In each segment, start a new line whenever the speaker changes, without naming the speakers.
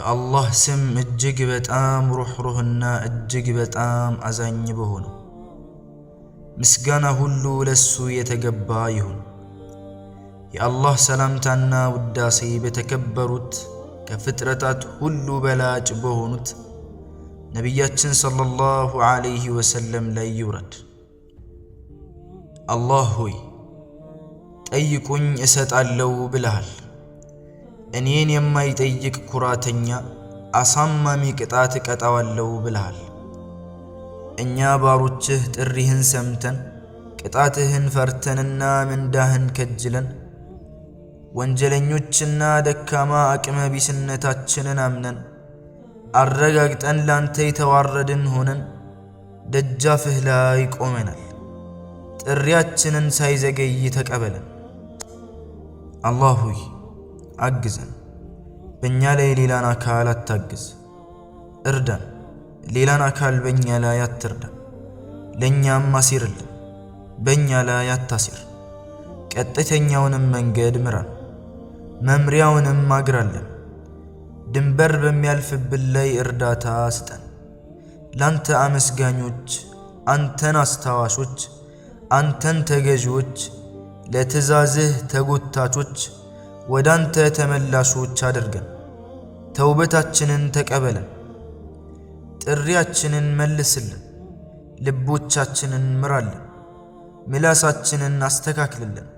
በአላህ ስም እጅግ በጣም ሩህሩህና እጅግ በጣም አዛኝ በሆነው ምስጋና ሁሉ ለሱ የተገባ ይሁን። የአላህ ሰላምታና ውዳሴ በተከበሩት ከፍጥረታት ሁሉ በላጭ በሆኑት ነቢያችን ሰለላሁ ዐለይሂ ወሰለም ላይ ይውረድ። አላህ ሆይ ጠይቁኝ እሰጣለሁ ብለሃል። እኔን የማይጠይቅ ኩራተኛ አሳማሚ ቅጣት እቀጣዋለሁ ብለሃል። እኛ ባሮችህ ጥሪህን ሰምተን ቅጣትህን ፈርተንና ምንዳህን ከጅለን ወንጀለኞችና ደካማ አቅመ ቢስነታችንን አምነን አረጋግጠን ላንተ የተዋረድን ሆነን ደጃፍህ ላይ ቆመናል። ጥሪያችንን ሳይዘገይ ተቀበለን። አላህ ሆይ አግዘን፣ በእኛ ላይ ሌላን አካል አታግዝ። እርዳን፣ ሌላን አካል በእኛ ላይ አትርዳ። ለእኛም አሲርልን፣ በእኛ ላይ አታሲር። ቀጥተኛውንም መንገድ ምራን፣ መምሪያውንም አግራለን። ድንበር በሚያልፍብን ላይ እርዳታ ስጠን። ላንተ አመስጋኞች፣ አንተን አስታዋሾች፣ አንተን ተገዢዎች፣ ለትእዛዝህ ተጎታቾች፣ ወዳንተ ተመላሾች አድርገን። ተውበታችንን ተቀበለን፣ ጥሪያችንን መልስልን፣ ልቦቻችንን ምራልን፣ ምላሳችንን አስተካክልልን፣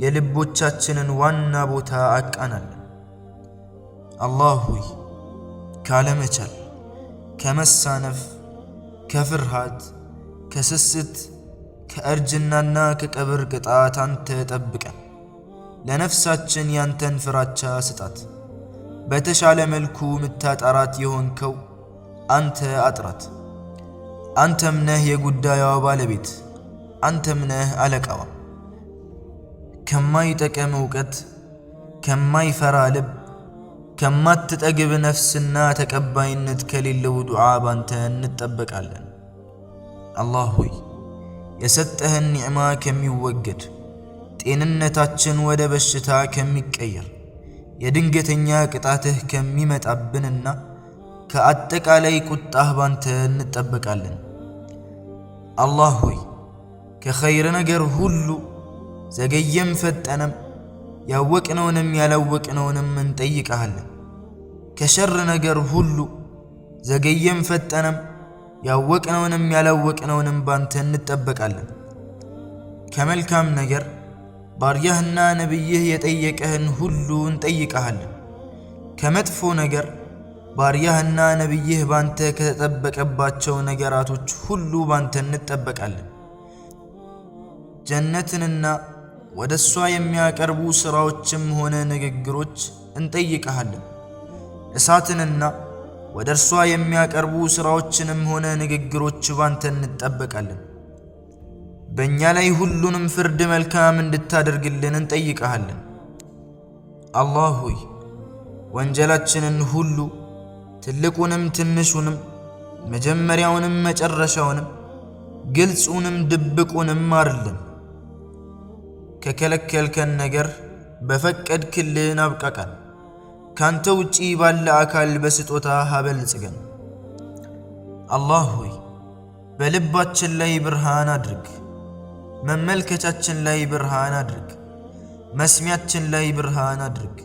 የልቦቻችንን ዋና ቦታ አቃናለን። አላህ ሆይ ካለመቻል፣ ከመሳነፍ፣ ከፍርሃት፣ ከስስት፣ ከእርጅናና ከቀብር ቅጣት አንተ ጠብቀን። ለነፍሳችን ያንተን ፍራቻ ስጣት። በተሻለ መልኩ ምታጠራት የሆንከው አንተ አጥራት። አንተም ነህ የጉዳዩዋ ባለቤት፣ አንተም ነህ አለቃዋ። ከማይጠቅም እውቀት፣ ከማይፈራ ልብ፣ ከማትጠግብ ነፍስና ተቀባይነት ከሌለው ዱዓ ባንተ እንጠበቃለን። አላህ ሆይ የሰጠህን ኒዕማ ከሚወገድ፣ ጤንነታችን ወደ በሽታ ከሚቀየር፣ የድንገተኛ ቅጣትህ ከሚመጣብንና ከአጠቃላይ ቁጣህ ባንተ እንጠበቃለን። አላህ ሆይ ከኸይር ነገር ሁሉ ዘገየም ፈጠነም ያወቅነውንም ያላወቅነውንም እንጠይቀሃለን። ከሸር ነገር ሁሉ ዘገየም ፈጠነም ያወቅነውንም ያላወቅነውንም ባንተ እንጠበቃለን። ከመልካም ነገር ባርያህና ነቢይህ የጠየቀህን ሁሉ እንጠይቀሃለን። ከመጥፎ ነገር ባርያህና ነቢይህ ባንተ ከተጠበቀባቸው ነገራቶች ሁሉ ባንተ እንጠበቃለን። ጀነትንና ወደ እሷ የሚያቀርቡ ሥራዎችም ሆነ ንግግሮች እንጠይቀሃለን። እሳትንና ወደ እርሷ የሚያቀርቡ ሥራዎችንም ሆነ ንግግሮች ባንተ እንጠበቃለን። በእኛ ላይ ሁሉንም ፍርድ መልካም እንድታደርግልን እንጠይቀሃለን። አላህ ሆይ ወንጀላችንን ሁሉ ትልቁንም ትንሹንም መጀመሪያውንም መጨረሻውንም ግልጹንም ድብቁንም ማርልን። ከከለከልከን ነገር በፈቀድክልን አብቃቃን። ካንተ ውጪ ባለ አካል በስጦታ አበልጽገን። አላህ ሆይ በልባችን ላይ ብርሃን አድርግ፣ መመልከቻችን ላይ ብርሃን አድርግ፣ መስሚያችን ላይ ብርሃን አድርግ፣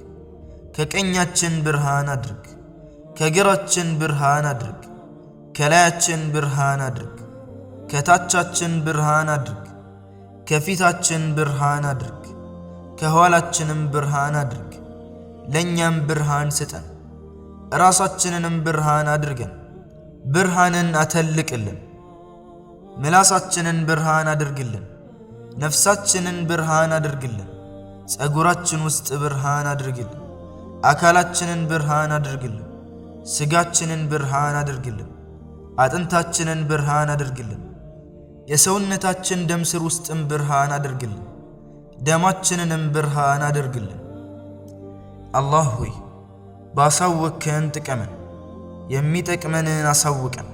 ከቀኛችን ብርሃን አድርግ፣ ከግራችን ብርሃን አድርግ፣ ከላያችን ብርሃን አድርግ፣ ከታቻችን ብርሃን አድርግ፣ ከፊታችን ብርሃን አድርግ፣ ከኋላችንም ብርሃን አድርግ። ለእኛም ብርሃን ስጠን፣ ራሳችንንም ብርሃን አድርገን፣ ብርሃንን አተልቅልን። ምላሳችንን ብርሃን አድርግልን፣ ነፍሳችንን ብርሃን አድርግልን፣ ጸጉራችን ውስጥ ብርሃን አድርግልን፣ አካላችንን ብርሃን አድርግልን፣ ስጋችንን ብርሃን አድርግልን፣ አጥንታችንን ብርሃን አድርግልን፣ የሰውነታችን ደም ስር ውስጥም ብርሃን አድርግልን፣ ደማችንንም ብርሃን አድርግልን። አላህ ሆይ ባሳወከን ጥቀመን፣ የሚጠቅመንን አሳውቀን፣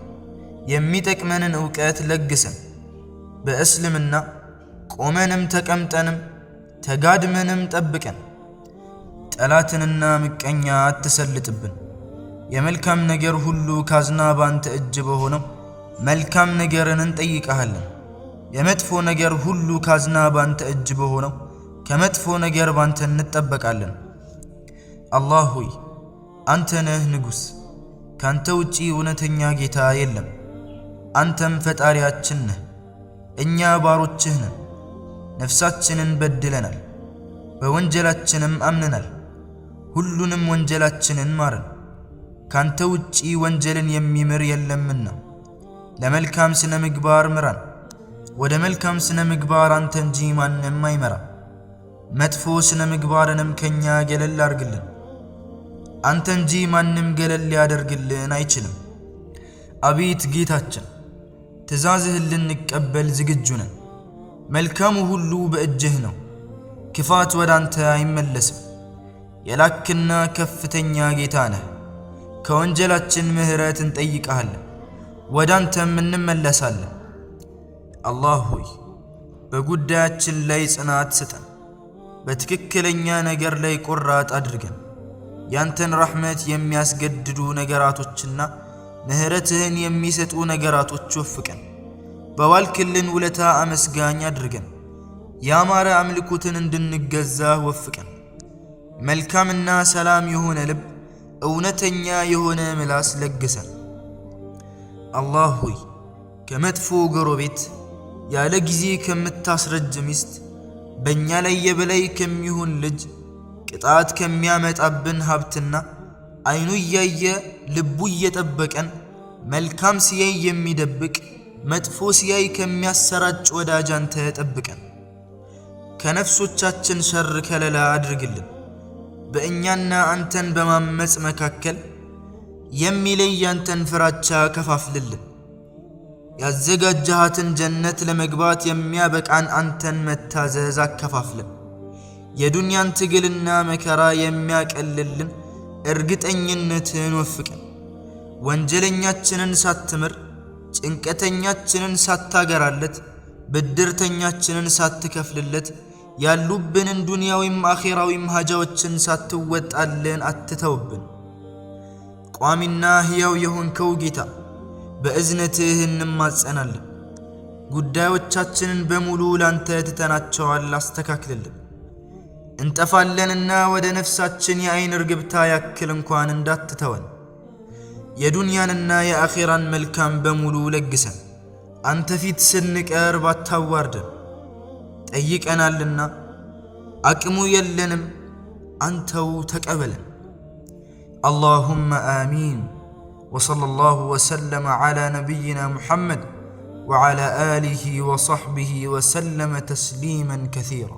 የሚጠቅመንን ዕውቀት ለግሰን። በእስልምና ቆመንም ተቀምጠንም ተጋድመንም ጠብቀን። ጠላትንና ምቀኛ አትሰልጥብን፣ የመልካም ነገር ሁሉ ካዝና ባንተ እጅ በሆነው መልካም ነገርን እንጠይቀሃለን። የመጥፎ ነገር ሁሉ ካዝና ባንተ እጅ በሆነው ከመጥፎ ነገር ባንተ እንጠበቃለን። አላህ ሆይ አንተ ነህ ንጉሥ፣ ካንተ ውጪ እውነተኛ ጌታ የለም። አንተም ፈጣሪያችን ነህ፣ እኛ ባሮችህ ነን። ነፍሳችንን በድለናል፣ በወንጀላችንም አምነናል። ሁሉንም ወንጀላችንን ማረን፣ ካንተ ውጪ ወንጀልን የሚምር የለምና። ለመልካም ስነ ምግባር ምራን፣ ወደ መልካም ስነ ምግባር አንተ እንጂ ማንም አይመራም። መጥፎ ስነ ምግባርንም ከኛ ገለል አድርግልን፣ አንተ እንጂ ማንም ገለል ሊያደርግልን አይችልም። አቤት ጌታችን ትእዛዝህን ልንቀበል ዝግጁ ነን። መልካሙ ሁሉ በእጅህ ነው፣ ክፋት ወደ አንተ አይመለስም። የላክና ከፍተኛ ጌታ ነህ። ከወንጀላችን ምህረት እንጠይቀሃለን፣ ወደ አንተም እንመለሳለን። አላህ ሆይ በጉዳያችን ላይ ጽናት ስጠን፣ በትክክለኛ ነገር ላይ ቆራጥ አድርገን። ያንተን ረሕመት የሚያስገድዱ ነገራቶችና ምህረትህን የሚሰጡ ነገራቶች ወፍቀን። በዋልክልን ውለታ አመስጋኝ አድርገን። ያማረ አምልኮትን እንድንገዛ ወፍቀን። መልካምና ሰላም የሆነ ልብ፣ እውነተኛ የሆነ ምላስ ለግሰን። አላህ ሆይ ከመጥፎ ጎረቤት፣ ያለ ጊዜ ከምታስረጅ ሚስት፣ በእኛ ላይ የበላይ ከሚሆን ልጅ፣ ቅጣት ከሚያመጣብን ሀብትና አይኑ እያየ ልቡ እየጠበቀን መልካም ሲያይ የሚደብቅ መጥፎ ሲያይ ከሚያሰራጭ ወዳጅ አንተ ጠብቀን። ከነፍሶቻችን ሸር ከለላ አድርግልን። በእኛና አንተን በማመፅ መካከል የሚለይ ያንተን ፍራቻ ከፋፍልልን። ያዘጋጀሃትን ጀነት ለመግባት የሚያበቃን አንተን መታዘዝ አከፋፍልን። የዱንያን ትግልና መከራ የሚያቀልልን እርግጠኝነትን ወፍቀን። ወንጀለኛችንን ሳትምር፣ ጭንቀተኛችንን ሳታገራለት፣ ብድርተኛችንን ሳትከፍልለት፣ ያሉብንን ዱንያዊም አኼራዊም ሀጃዎችን ሳትወጣልን አትተውብን። ቋሚና ሕያው የሆንከው ጌታ በእዝነትህ እንማጸናለን። ጉዳዮቻችንን በሙሉ ላንተ ትተናቸዋል፣ አስተካክልልን። እንጠፋለንና ወደ ነፍሳችን የአይን ርግብታ ያክል እንኳን እንዳትተወን። የዱንያንና የአኼራን መልካም በሙሉ ለግሰን። አንተ ፊት ስንቀርብ አታዋርደን። ጠይቀናልና አቅሙ የለንም፣ አንተው ተቀበለን። اللهم آمين. وصلى الله وسلم على نبينا محمد وعلى آله وصحبه وسلم تسليما كثيرا.